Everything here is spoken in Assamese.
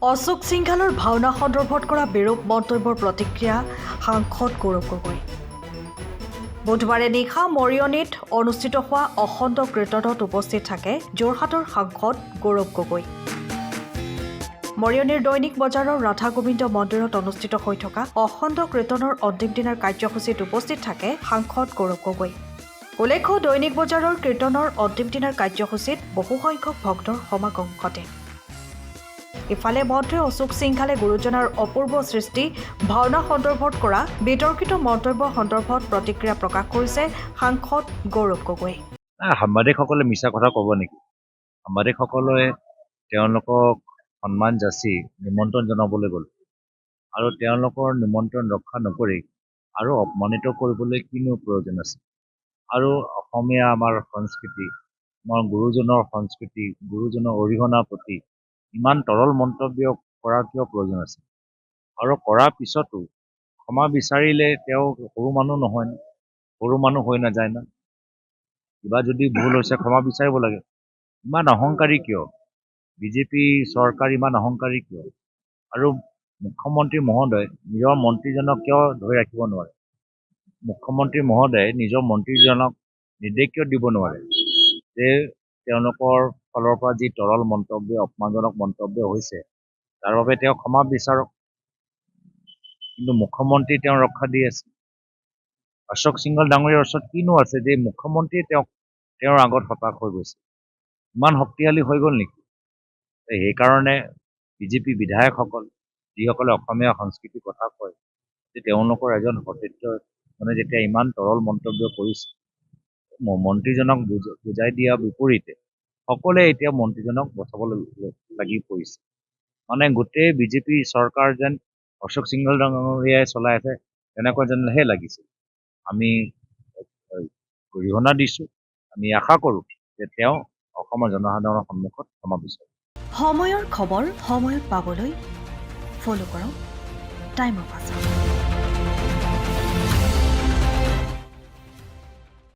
অশোক সিংঘালৰ ভাওনা সন্দৰ্ভত কৰা বিৰূপ মন্তব্যৰ প্ৰতিক্ৰিয়া সাংসদ গৌৰৱ গগৈ। বুধবাৰে নিশা মৰিয়নীত অনুষ্ঠিত হোৱা অখণ্ড কীৰ্তনত উপস্থিত থাকে যোৰহাটৰ সাংসদ গৌৰৱ গগৈ। মৰিয়নীৰ দৈনিক বজাৰৰ ৰাধা গোবিন্দ মন্দিৰত অনুষ্ঠিত হৈ থকা অখণ্ড কীৰ্তনৰ অন্তিম দিনাৰ কাৰ্যসূচীত উপস্থিত থাকে সাংসদ গৌৰৱ গগৈ। উল্লেখ্য, দৈনিক বজাৰৰ কীৰ্তনৰ অন্তিম দিনাৰ কাৰ্যসূচীত বহুসংখ্যক ভক্তৰ সমাগম ঘটে। ইফালে মন্ত্ৰী অশোক সিংঘালে গুৰুজনাৰ অপূৰ্ব সৃষ্টি ভাওনা সন্দৰ্ভত কৰা বিতৰ্কিত মন্তব্য সন্দৰ্ভত প্ৰতিক্ৰিয়া প্ৰকাশ কৰিছে সাংসদ গৌৰৱ গগৈ। সাংবাদিকসকলে মিছা কথা ক'ব নেকি? সাংবাদিকসকলে তেওঁলোকক সন্মান যাচি নিমন্ত্ৰণ জনাবলৈ গ'ল আৰু তেওঁলোকৰ নিমন্ত্ৰণ ৰক্ষা নকৰি আৰু অপমানিত কৰিবলৈ কিনো প্ৰয়োজন আছে? আৰু অসমীয়া আমাৰ সংস্কৃতি, আমাৰ গুৰুজনৰ সংস্কৃতি, গুৰুজনৰ অৰিহণাৰ প্ৰতি ইমান তৰল মন্তব্য কৰাৰ কিয় প্ৰয়োজন আছে? আৰু কৰাৰ পিছতো ক্ষমা বিচাৰিলে তেওঁ সৰু মানুহ নহয়, সৰু মানুহ হৈ নাযায় না? কিবা যদি ভুল হৈছে ক্ষমা বিচাৰিব লাগে। ইমান অহংকাৰী কিয়? বিজেপি চৰকাৰ ইমান অহংকাৰী কিয়? আৰু মুখ্যমন্ত্ৰী মহোদয় নিজৰ মন্ত্ৰীজনক কিয় ধৰি ৰাখিব নোৱাৰে? মুখ্যমন্ত্ৰী মহোদয়ে নিজৰ মন্ত্ৰীজনক নিৰ্দেশ কিয় দিব নোৱাৰে যে তেওঁলোকৰ ফালৰ পৰা যি তৰল মন্তব্য, অপমানজনক মন্তব্য হৈছে তাৰ বাবে তেওঁ ক্ষমা বিচাৰক? কিন্তু মুখ্যমন্ত্ৰী তেওঁ ৰক্ষা দি আছে। অশোক সিংঘল ডাঙৰীয়াৰ ওচৰত কিনো আছে যে মুখ্যমন্ত্ৰীয়ে তেওঁৰ আগত হতাশ হৈ গৈছে? ইমান শক্তিশালী হৈ গ'ল নেকি? সেইকাৰণে বিজেপি বিধায়কসকল যিসকলে অসমীয়া সংস্কৃতিৰ কথা কয়, যে তেওঁলোকৰ এজন সতীৰ্থ যেতিয়া ইমান তৰল মন্তব্য কৰিছে, মন্ত্ৰীজনক বুজাই দিয়াৰ বিপৰীতে সকলোৱে এতিয়া মন্ত্ৰীজনক বচাবলৈ লাগি পৰিছে। গোটেই বিজেপি চৰকাৰ যেন অশোক সিংঘল ডাঙৰীয়াই চলাই আছে তেনেকুৱা যেনহে লাগিছে। আমি অৰিহণা দিছোঁ, আমি আশা কৰোঁ যে তেওঁ অসমৰ জনসাধাৰণৰ সন্মুখত ক্ষমা বিচাৰে। সময়ৰ খবৰ সময়ত পাবলৈ ফ'ল' কৰক টাইম অফ আছাম।